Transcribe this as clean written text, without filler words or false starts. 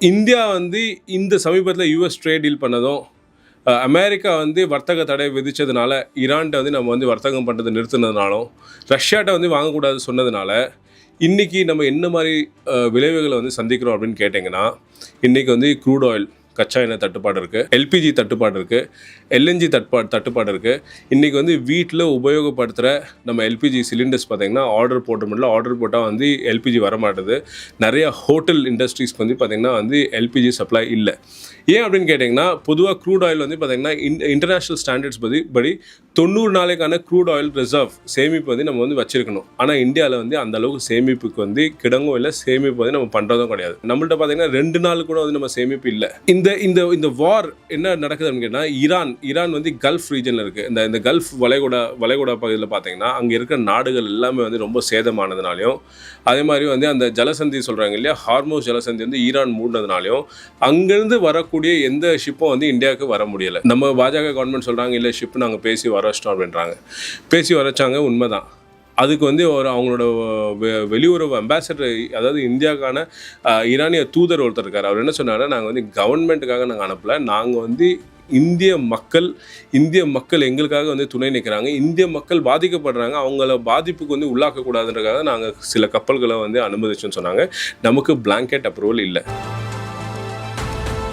India வந்து இந்த சமீபத்தில் யூஎஸ் ட்ரேட் டீல் பண்ணதும் அமெரிக்கா வந்து வர்த்தக தடை விதித்ததுனால ஈரான்கிட்ட வந்து நம்ம வந்து வர்த்தகம் பண்ணுறது நிறுத்தினதுனாலும் ரஷ்யாட்ட வந்து வாங்கக்கூடாது சொன்னதுனால இன்றைக்கி நம்ம என்ன மாதிரி விளைவுகளை வந்து சந்திக்கிறோம் அப்படின்னு கேட்டிங்கன்னா இன்றைக்கி வந்து க்ரூட் ஆயில் கச்சா எண்ணெய் தட்டுப்பாடு இருக்குது, எல்பிஜி தட்டுப்பாடு இருக்குது, எல்என்ஜி தட்டுப்பாடு இருக்குது. இன்றைக்கி வந்து வீட்டில் உபயோகப்படுத்துகிற நம்ம எல்பிஜி சிலிண்டர்ஸ் பார்த்திங்கன்னா ஆர்டர் போட்டால் வந்து எல்பிஜி வரமாட்டுது. நிறைய ஹோட்டல் இண்டஸ்ட்ரீஸ்க்கு வந்து பார்த்திங்கன்னா வந்து எல்பிஜி சப்ளை இல்லை. ஏன் அப்படின்னு கேட்டிங்கன்னா பொதுவாக க்ரூட் ஆயில் வந்து பார்த்திங்கன்னா இன்டர்நேஷ்னல் ஸ்டாண்டர்ட்ஸ் படி 90 நாளைக்கான க்ரூட் ஆயில் ரிசர்வ் சேமிப்பு வந்து நம்ம வந்து வச்சுருக்கணும். ஆனால் இந்தியாவில் வந்து அந்தளவுக்கு சேமிப்புக்கு வந்து கிடங்கும் இல்லை, சேமிப்பு வந்து நம்ம பண்ணுறதும் கிடையாது. நம்மள்ட்ட பார்த்திங்கன்னா 2 நாள் கூட வந்து நம்ம சேமிப்பு இல்லை. இந்த வார் என்ன நடக்குது அப்படின்னு கேட்டால் ஈரான் வந்து கல்ஃப் ரீஜனில் இருக்குது. இந்த கல்ஃப் வளைகுடா பகுதியில் பார்த்திங்கன்னா அங்கே இருக்கிற நாடுகள் எல்லாமே வந்து ரொம்ப சேதமானதுனாலையும், அதே மாதிரி வந்து அந்த ஜலசந்தி சொல்கிறாங்க இல்லையா, ஹார்மோஸ் ஜலசந்தி வந்து ஈரான் மூடினதுனாலையும் அங்கேருந்து வரக்கூடிய எந்த ஷிப்பும் வந்து இந்தியாவுக்கு வர முடியலை. நம்ம பாஜக கவர்மெண்ட் சொல்கிறாங்க இல்லை ஷிப் நாங்கள் பேசி வர வச்சிட்டோம் அப்படின்றாங்க. பேசி வரச்சாங்க, உண்மைதான். அதுக்கு வந்து அவங்களோட வெளியுறவு அம்பாசடர், அதாவது இந்தியாவுக்கான ஈரானிய தூதர் ஒருத்தர் இருக்கார். அவர் என்ன சொன்னாங்கன்னா, நாங்கள் வந்து கவர்மெண்ட்டுக்காக நாங்கள் அனுப்பலை, நாங்கள் வந்து இந்திய மக்கள் எங்களுக்காக வந்து துணை நிற்கிறாங்க, இந்திய மக்கள் பாதிக்கப்படுறாங்க, அவங்கள பாதிப்புக்கு வந்து உள்ளாக்கக்கூடாதுன்றதுக்காக நாங்கள் சில கப்பல்களை வந்து அனுமதிச்சோன்னு சொன்னாங்க. நமக்கு பிளாங்கெட் அப்ரூவல் இல்லை.